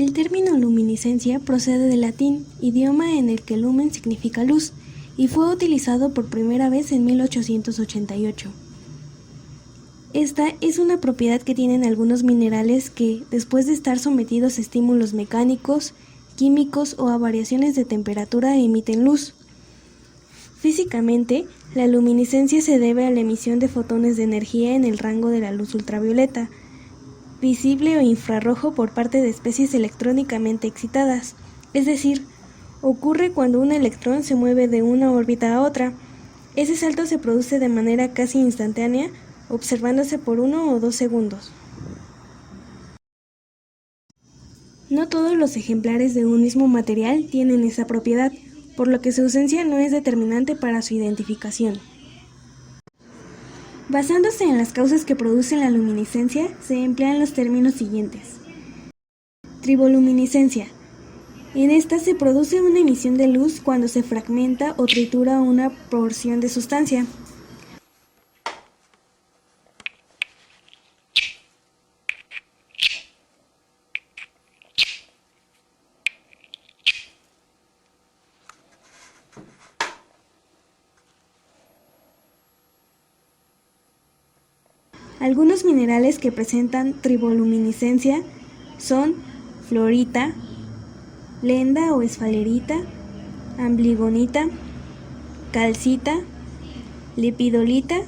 El término luminiscencia procede del latín, idioma en el que lumen significa luz, y fue utilizado por primera vez en 1888. Esta es una propiedad que tienen algunos minerales que, después de estar sometidos a estímulos mecánicos, químicos o a variaciones de temperatura, emiten luz. Físicamente, la luminiscencia se debe a la emisión de fotones de energía en el rango de la luz ultravioleta, visible o infrarrojo por parte de especies electrónicamente excitadas, es decir, ocurre cuando un electrón se mueve de una órbita a otra. Ese salto se produce de manera casi instantánea, observándose por 1 o 2 segundos. No todos los ejemplares de un mismo material tienen esa propiedad, por lo que su ausencia no es determinante para su identificación. Basándose en las causas que producen la luminiscencia, se emplean los términos siguientes. Triboluminiscencia. En esta se produce una emisión de luz cuando se fragmenta o tritura una porción de sustancia. Algunos minerales que presentan triboluminiscencia son fluorita, lenda o esfalerita, ambligonita, calcita, lepidolita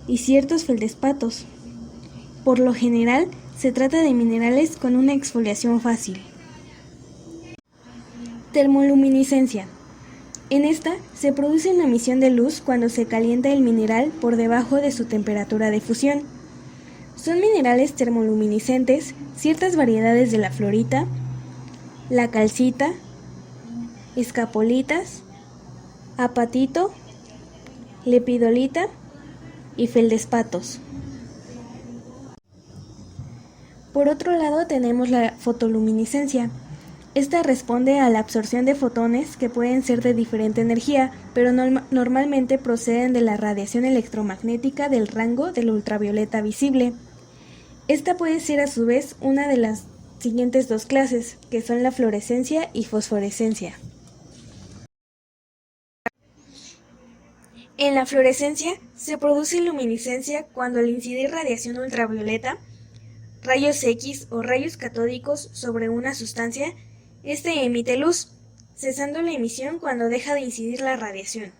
y ciertos feldespatos. Por lo general, se trata de minerales con una exfoliación fácil. Termoluminiscencia. En esta se produce una emisión de luz cuando se calienta el mineral por debajo de su temperatura de fusión. Son minerales termoluminiscentes ciertas variedades de la fluorita, la calcita, escapolitas, apatito, lepidolita y feldespatos. Por otro lado tenemos la fotoluminiscencia. Esta responde a la absorción de fotones que pueden ser de diferente energía, pero normalmente proceden de la radiación electromagnética del rango del ultravioleta visible. Esta puede ser a su vez una de las siguientes dos clases, que son la fluorescencia y fosforescencia. En la fluorescencia se produce luminiscencia cuando al incidir radiación ultravioleta, rayos X o rayos catódicos sobre una sustancia, este emite luz, cesando la emisión cuando deja de incidir la radiación.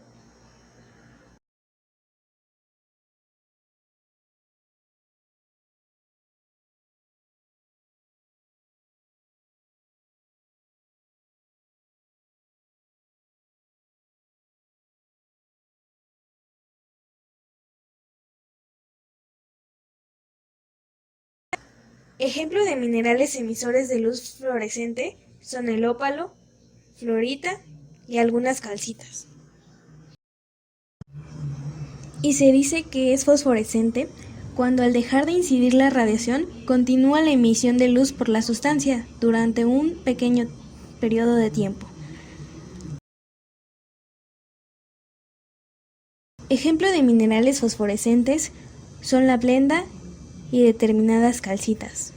Ejemplo de minerales emisores de luz fluorescente son el ópalo, fluorita y algunas calcitas. Y se dice que es fosforescente cuando al dejar de incidir la radiación continúa la emisión de luz por la sustancia durante un pequeño periodo de tiempo. Ejemplo de minerales fosforescentes son la blenda y determinadas calcitas.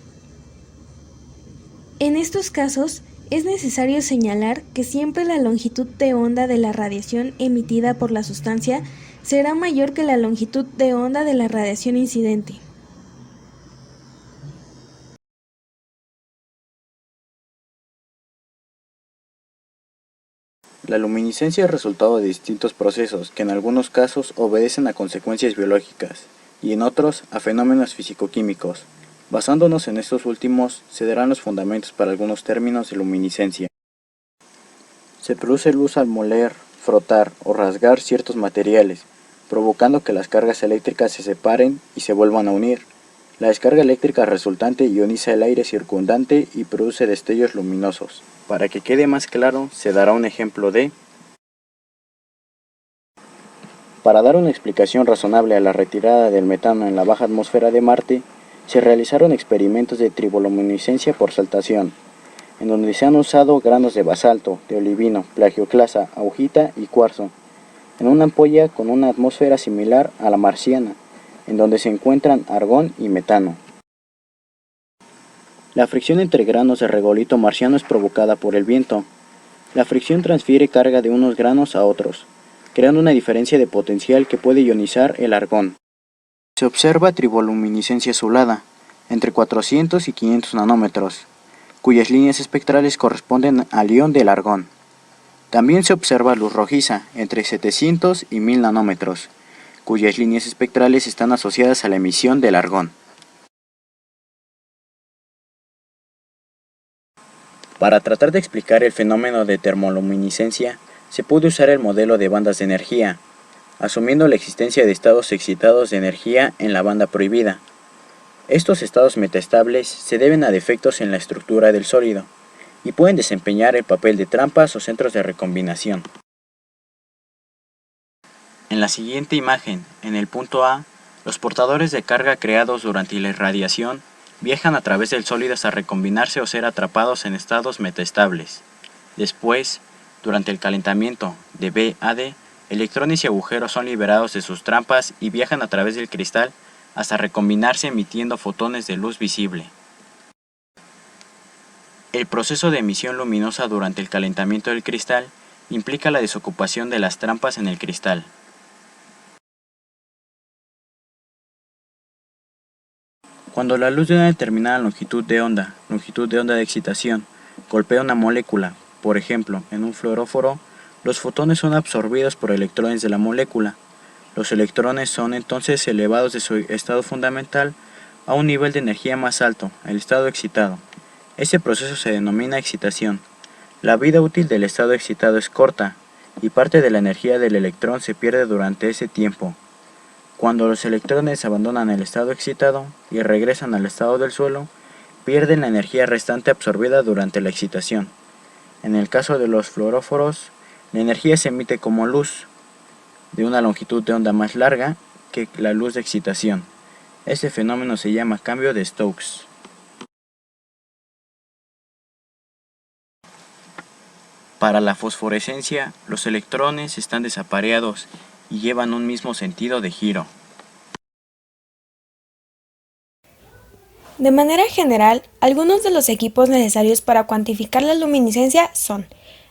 En estos casos, es necesario señalar que siempre la longitud de onda de la radiación emitida por la sustancia será mayor que la longitud de onda de la radiación incidente. La luminiscencia es resultado de distintos procesos que en algunos casos obedecen a consecuencias biológicas y en otros a fenómenos físico-químicos. Basándonos en estos últimos, se darán los fundamentos para algunos términos de luminiscencia. Se produce luz al moler, frotar o rasgar ciertos materiales, provocando que las cargas eléctricas se separen y se vuelvan a unir. La descarga eléctrica resultante ioniza el aire circundante y produce destellos luminosos. Para que quede más claro, se dará un ejemplo de... Para dar una explicación razonable a la retirada del metano en la baja atmósfera de Marte, se realizaron experimentos de triboluminiscencia por saltación, en donde se han usado granos de basalto, de olivino, plagioclasa, augita y cuarzo, en una ampolla con una atmósfera similar a la marciana, en donde se encuentran argón y metano. La fricción entre granos de regolito marciano es provocada por el viento. La fricción transfiere carga de unos granos a otros, creando una diferencia de potencial que puede ionizar el argón. Se observa triboluminiscencia azulada, entre 400 y 500 nanómetros, cuyas líneas espectrales corresponden al ion del argón. También se observa luz rojiza, entre 700 y 1000 nanómetros, cuyas líneas espectrales están asociadas a la emisión del argón. Para tratar de explicar el fenómeno de termoluminiscencia, se puede usar el modelo de bandas de energía, asumiendo la existencia de estados excitados de energía en la banda prohibida. Estos estados metaestables se deben a defectos en la estructura del sólido, y pueden desempeñar el papel de trampas o centros de recombinación. En la siguiente imagen, en el punto A, los portadores de carga creados durante la irradiación viajan a través del sólido hasta recombinarse o ser atrapados en estados metaestables. Después, durante el calentamiento de B a D, electrones y agujeros son liberados de sus trampas y viajan a través del cristal hasta recombinarse emitiendo fotones de luz visible. El proceso de emisión luminosa durante el calentamiento del cristal implica la desocupación de las trampas en el cristal. Cuando la luz de una determinada longitud de onda de excitación, golpea una molécula, por ejemplo, en un fluoróforo, los fotones son absorbidos por electrones de la molécula. Los electrones son entonces elevados de su estado fundamental a un nivel de energía más alto, el estado excitado. Este proceso se denomina excitación. La vida útil del estado excitado es corta, y parte de la energía del electrón se pierde durante ese tiempo. Cuando los electrones abandonan el estado excitado y regresan al estado del suelo, pierden la energía restante absorbida durante la excitación. En el caso de los fluoróforos, la energía se emite como luz, de una longitud de onda más larga que la luz de excitación. Este fenómeno se llama cambio de Stokes. Para la fosforescencia, los electrones están desapareados y llevan un mismo sentido de giro. De manera general, algunos de los equipos necesarios para cuantificar la luminiscencia son: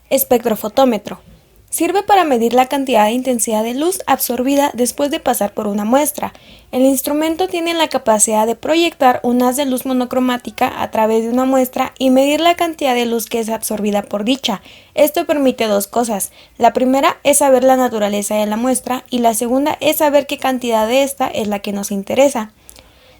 espectrofotómetro. Sirve para medir la cantidad de intensidad de luz absorbida después de pasar por una muestra. El instrumento tiene la capacidad de proyectar un haz de luz monocromática a través de una muestra y medir la cantidad de luz que es absorbida por dicha. Esto permite dos cosas. La primera es saber la naturaleza de la muestra y la segunda es saber qué cantidad de esta es la que nos interesa.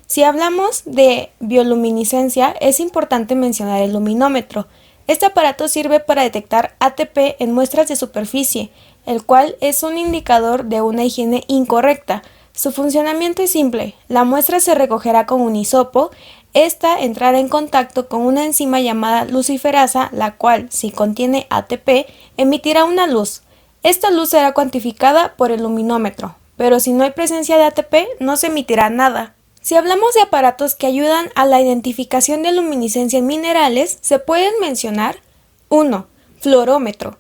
Si hablamos de bioluminiscencia, es importante mencionar el luminómetro. Este aparato sirve para detectar ATP en muestras de superficie, el cual es un indicador de una higiene incorrecta. Su funcionamiento es simple: la muestra se recogerá con un hisopo, esta entrará en contacto con una enzima llamada luciferasa, la cual, si contiene ATP, emitirá una luz. Esta luz será cuantificada por el luminómetro, pero si no hay presencia de ATP, no se emitirá nada. Si hablamos de aparatos que ayudan a la identificación de luminiscencia en minerales, se pueden mencionar: 1. Fluorómetro.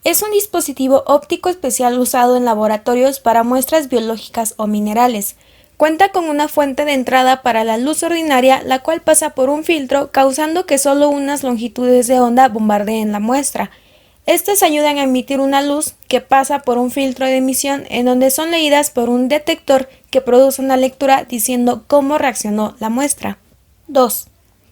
Es un dispositivo óptico especial usado en laboratorios para muestras biológicas o minerales. Cuenta con una fuente de entrada para la luz ordinaria, la cual pasa por un filtro, causando que solo unas longitudes de onda bombardeen la muestra. Estas ayudan a emitir una luz que pasa por un filtro de emisión en donde son leídas por un detector que produce una lectura diciendo cómo reaccionó la muestra. 2.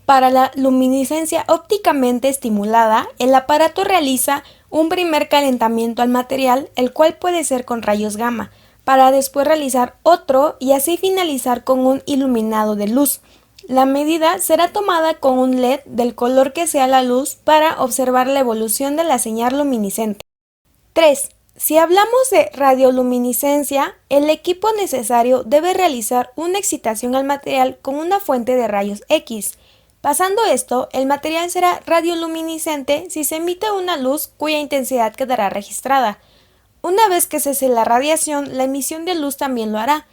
Para la luminiscencia ópticamente estimulada, el aparato realiza un primer calentamiento al material, el cual puede ser con rayos gamma, para después realizar otro y así finalizar con un iluminado de luz. La medida será tomada con un LED del color que sea la luz para observar la evolución de la señal luminiscente. 3. Si hablamos de radioluminiscencia, el equipo necesario debe realizar una excitación al material con una fuente de rayos X. Pasando esto, el material será radioluminiscente si se emite una luz cuya intensidad quedará registrada. Una vez que cese la radiación, la emisión de luz también lo hará.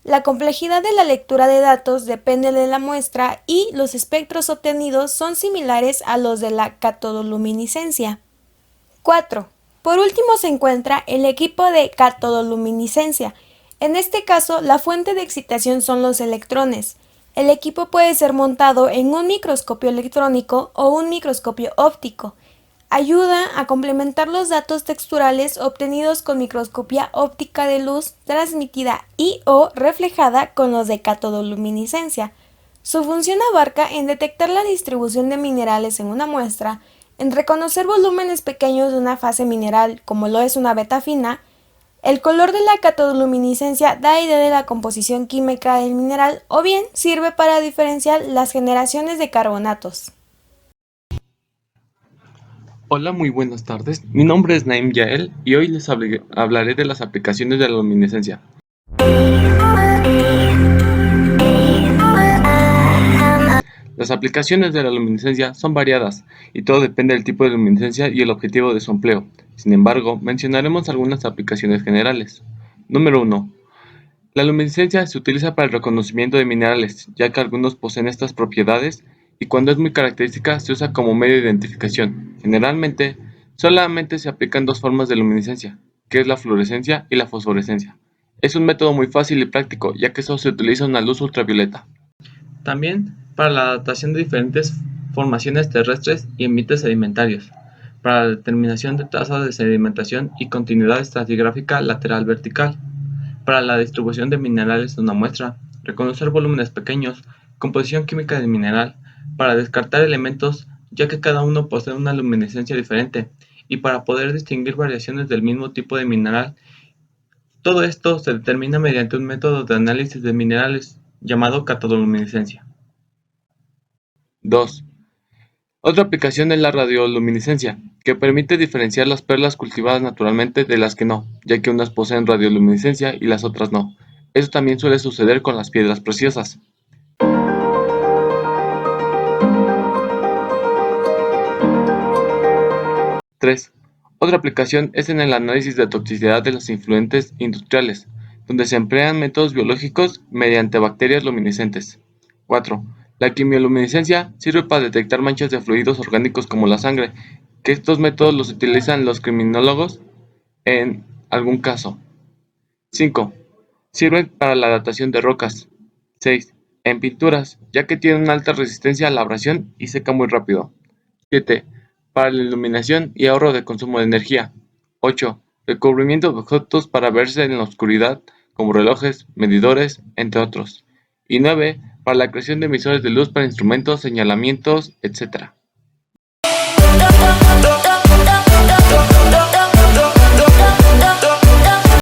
La complejidad de la lectura de datos depende de la muestra y los espectros obtenidos son similares a los de la catodoluminiscencia. 4. Por último se encuentra el equipo de catodoluminiscencia. En este caso, la fuente de excitación son los electrones. El equipo puede ser montado en un microscopio electrónico o un microscopio óptico. Ayuda a complementar los datos texturales obtenidos con microscopía óptica de luz transmitida y o reflejada con los de catodoluminiscencia. Su función abarca en detectar la distribución de minerales en una muestra, en reconocer volúmenes pequeños de una fase mineral, como lo es una beta fina. El color de la catodoluminiscencia da idea de la composición química del mineral o bien sirve para diferenciar las generaciones de carbonatos. Hola, muy buenas tardes. Mi nombre es Naim Yael y hoy les hablaré de las aplicaciones de la luminiscencia. Las aplicaciones de la luminiscencia son variadas y todo depende del tipo de luminiscencia y el objetivo de su empleo. Sin embargo, mencionaremos algunas aplicaciones generales. Número 1. La luminiscencia se utiliza para el reconocimiento de minerales, ya que algunos poseen estas propiedades y cuando es muy característica se usa como medio de identificación. Generalmente, solamente se aplican dos formas de luminiscencia, que es la fluorescencia y la fosforescencia. Es un método muy fácil y práctico, ya que solo se utiliza una luz ultravioleta. También para la datación de diferentes formaciones terrestres y ambientes sedimentarios, para la determinación de tasas de sedimentación y continuidad estratigráfica lateral vertical, para la distribución de minerales de una muestra, reconocer volúmenes pequeños, composición química del mineral, para descartar elementos ya que cada uno posee una luminiscencia diferente, y para poder distinguir variaciones del mismo tipo de mineral. Todo esto se determina mediante un método de análisis de minerales llamado catodoluminiscencia. 2. Otra aplicación es la radioluminiscencia, que permite diferenciar las perlas cultivadas naturalmente de las que no, ya que unas poseen radioluminiscencia y las otras no. Eso también suele suceder con las piedras preciosas. 3. Otra aplicación es en el análisis de toxicidad de los influentes industriales, donde se emplean métodos biológicos mediante bacterias luminiscentes. 4. La quimioluminiscencia sirve para detectar manchas de fluidos orgánicos como la sangre, que estos métodos los utilizan los criminólogos en algún caso. 5. Sirven para la datación de rocas. 6. En pinturas, ya que tienen una alta resistencia a la abrasión y seca muy rápido. 7. Para la iluminación y ahorro de consumo de energía. 8. Recubrimiento de objetos para verse en la oscuridad, como relojes, medidores, entre otros. Y 9. Para la creación de emisores de luz para instrumentos, señalamientos, etc.